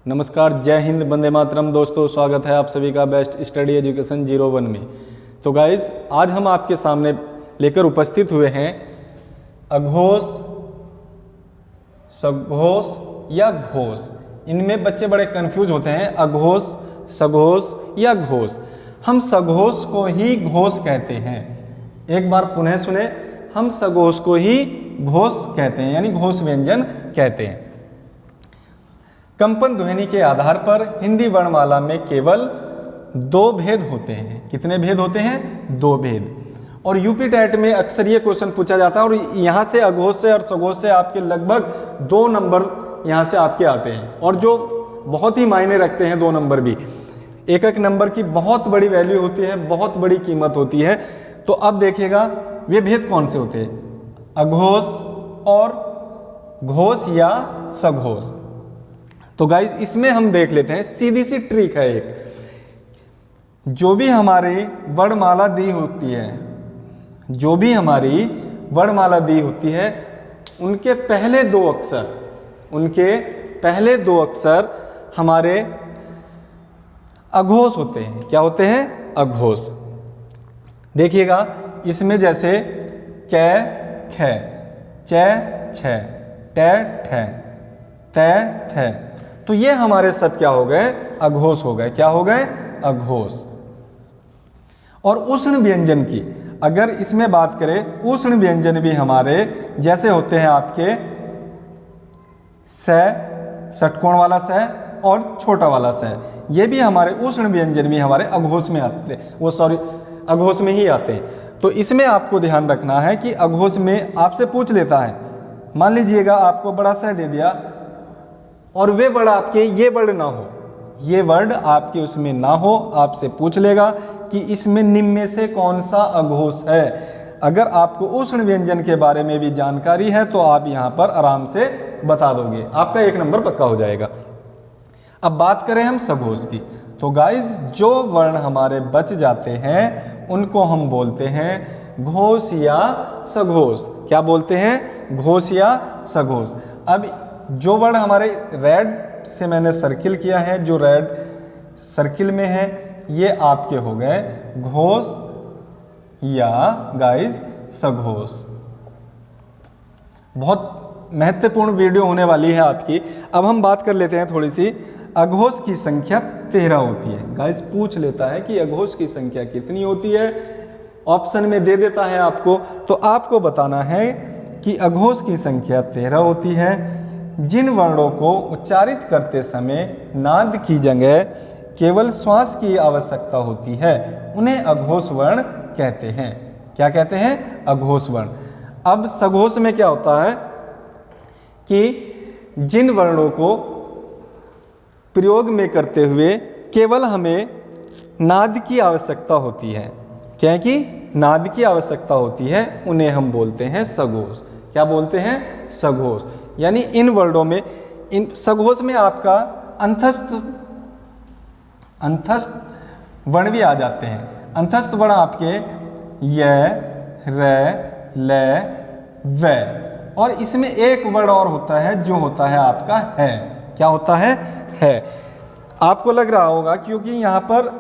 नमस्कार, जय हिंद, वंदे मातरम। दोस्तों, स्वागत है आप सभी का बेस्ट स्टडी एजुकेशन 01 में। तो गाइज, आज हम आपके सामने लेकर उपस्थित हुए हैं अघोष, सघोष या घोष। इनमें बच्चे बड़े कंफ्यूज होते हैं, अघोष, सघोष या घोष। हम सघोष को ही घोष कहते हैं। एक बार पुनः सुने, हम सघोष को ही घोष कहते हैं, यानी घोष व्यंजन कहते हैं। कंपन ध्वनि के आधार पर हिंदी वर्णमाला में केवल 2 भेद होते हैं। कितने भेद होते हैं? 2 भेद। और यूपी टेट में अक्सर ये क्वेश्चन पूछा जाता है और यहाँ से अघोष से और सघोष से आपके लगभग 2 नंबर यहाँ से आपके आते हैं, और जो बहुत ही मायने रखते हैं 2 नंबर भी। एक एक नंबर की बहुत बड़ी वैल्यू होती है, बहुत बड़ी कीमत होती है। तो अब देखिएगा वे भेद कौन से होते हैं, अघोष और घोष या सघोष। तो गाइज, इसमें हम देख लेते हैं, सीधी सी ट्रिक है एक। जो भी हमारी वर्णमाला दी होती है, जो भी हमारी वर्णमाला दी होती है, उनके पहले 2 अक्षर हमारे अघोष होते हैं। क्या होते हैं? अघोष। देखिएगा, इसमें जैसे कै ख, च छ, ट ठ, त थ, तो ये हमारे सब क्या हो गए? अघोष हो गए। क्या हो गए? अघोष। और उष्ण व्यंजन की अगर इसमें बात करें, उष्ण व्यंजन भी हमारे जैसे होते हैं आपके स, षटकोण वाला स और छोटा वाला स, ये भी हमारे उष्ण व्यंजन भी हमारे अघोष में आते हैं, अघोष में ही आते हैं। तो इसमें आपको ध्यान रखना है कि अघोष में आपसे पूछ लेता है, मान लीजिएगा आपको बड़ा स दे दिया और वे वर्ड आपके, ये वर्ड ना हो, ये वर्ड आपके उसमें ना हो, आपसे पूछ लेगा कि इसमें निम्न में से कौन सा अघोष है। अगर आपको उष्ण व्यंजन के बारे में भी जानकारी है तो आप यहाँ पर आराम से बता दोगे, आपका 1 नंबर पक्का हो जाएगा। अब बात करें हम सघोष की, तो गाइज, जो वर्ण हमारे बच जाते हैं उनको हम बोलते हैं घोष या सघोष। क्या बोलते हैं? घोष या सघोष। अब जो वर्ड हमारे रेड से मैंने सर्किल किया है, जो रेड सर्किल में है, ये आपके हो गए घोष या गाइज सघोष। बहुत महत्वपूर्ण वीडियो होने वाली है आपकी। अब हम बात कर लेते हैं थोड़ी सी, अघोष की संख्या 13 होती है। गाइज पूछ लेता है कि अघोष की संख्या कितनी होती है, ऑप्शन में दे देता है आपको, तो आपको बताना है कि अघोष की संख्या 13 होती है। जिन वर्णों को उच्चारित करते समय नाद की जगह केवल श्वास की आवश्यकता होती है, उन्हें अघोष वर्ण कहते हैं। क्या कहते हैं? अघोष वर्ण। अब सघोष में क्या होता है कि जिन वर्णों को प्रयोग में करते हुए केवल हमें नाद की आवश्यकता होती है, क्या कि नाद की आवश्यकता होती है, उन्हें हम बोलते हैं सघोष। क्या बोलते हैं? सघोष। यानी इन वर्णों में, इन सघोष में आपका अंतस्थ वर्ण भी आ जाते हैं। अंतस्थ वर्ण आपके य, र, ल, व, और इसमें एक वर्ण और होता है जो होता है आपका है। क्या होता है? है। आपको लग रहा होगा क्योंकि यहाँ पर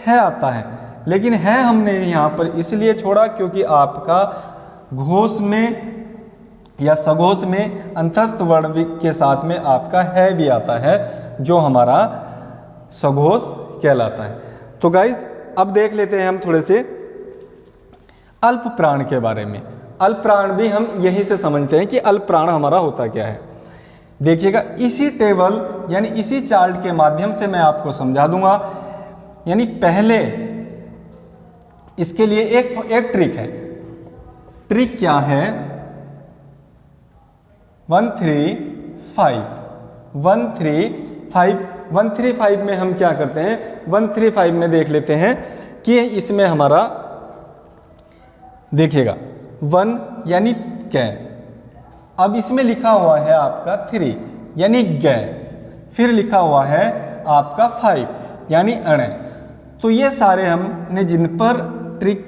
है आता है, लेकिन है हमने यहाँ पर इसलिए छोड़ा क्योंकि आपका घोष में या सघोष में अंतस्थ वर्ण के साथ में आपका है भी आता है, जो हमारा सघोष कहलाता है। तो गाइज, अब देख लेते हैं हम थोड़े से अल्प प्राण के बारे में। अल्प प्राण भी हम यहीं से समझते हैं कि अल्प प्राण हमारा होता क्या है। देखिएगा, इसी टेबल यानी इसी चार्ट के माध्यम से मैं आपको समझा दूंगा। यानी पहले इसके लिए एक ट्रिक है। ट्रिक क्या है? 135 में हम क्या करते हैं? 135 में देख लेते हैं कि इसमें हमारा देखिएगा 1 यानी कै, अब इसमें लिखा हुआ है आपका 3 यानी गै, फिर लिखा हुआ है आपका 5 यानी अण। तो ये सारे हमने जिन पर ट्रिक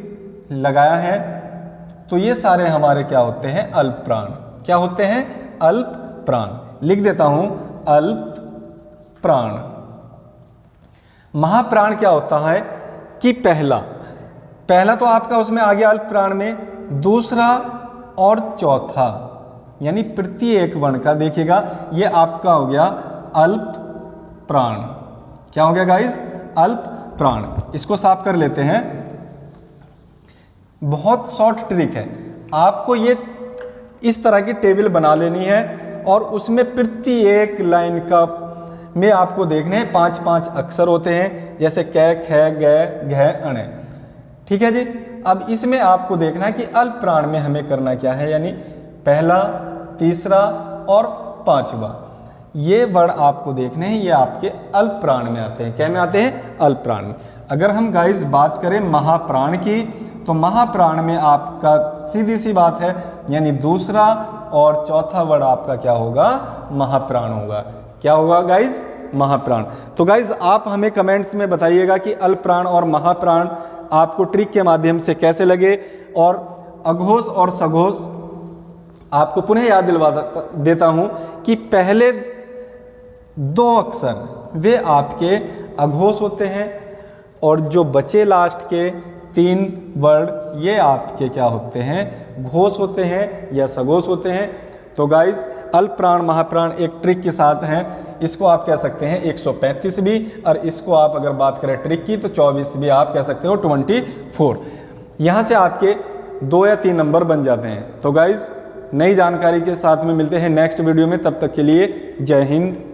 लगाया है, तो ये सारे हमारे क्या होते हैं? अल्प प्राण। क्या होते हैं? अल्प प्राण। लिख देता हूं, अल्प प्राण। महाप्राण क्या होता है कि पहला तो आपका उसमें आ गया अल्प प्राण में, दूसरा और चौथा यानी प्रत्येक वर्ण का देखिएगा ये आपका हो गया अल्प प्राण। क्या हो गया गाइस? अल्प प्राण। इसको साफ कर लेते हैं। बहुत शॉर्ट ट्रिक है, आपको ये इस तरह की टेबल बना लेनी है और उसमें प्रत्येक लाइन का में आपको देखने हैं 5-5 अक्षर होते हैं, जैसे कै, ख, ग, घ, अण। ठीक है जी। अब इसमें आपको देखना है कि अल्प प्राण में हमें करना क्या है, यानी पहला, तीसरा और पांचवा ये वर्ण आपको देखने हैं, ये आपके अल्प प्राण में आते हैं। क्या में आते हैं? अल्प प्राण में। अगर हम गाइस बात करें महाप्राण की, तो महाप्राण में आपका सीधी सी बात है, यानी दूसरा और चौथा वर्ण आपका क्या होगा? महाप्राण होगा। क्या होगा गाइस? महाप्राण। तो गाइस आप हमें कमेंट्स में बताइएगा कि अल्प प्राण और महाप्राण आपको ट्रिक के माध्यम से कैसे लगे, और अघोष और सघोष आपको पुनः याद दिलवा देता हूं कि पहले 2 अक्षर वे आपके अघोष होते हैं और जो बचे लास्ट के 3 वर्ण ये आपके क्या होते हैं? घोष होते हैं या सघोष होते हैं। तो गाइस अल्प प्राण महाप्राण एक ट्रिक के साथ हैं, इसको आप कह सकते हैं 135 भी, और इसको आप अगर बात करें ट्रिक की तो 24 भी आप कह सकते हो, 24। यहाँ से आपके 2 या 3 नंबर बन जाते हैं। तो गाइज नई जानकारी के साथ में मिलते हैं नेक्स्ट वीडियो में, तब तक के लिए जय हिंद।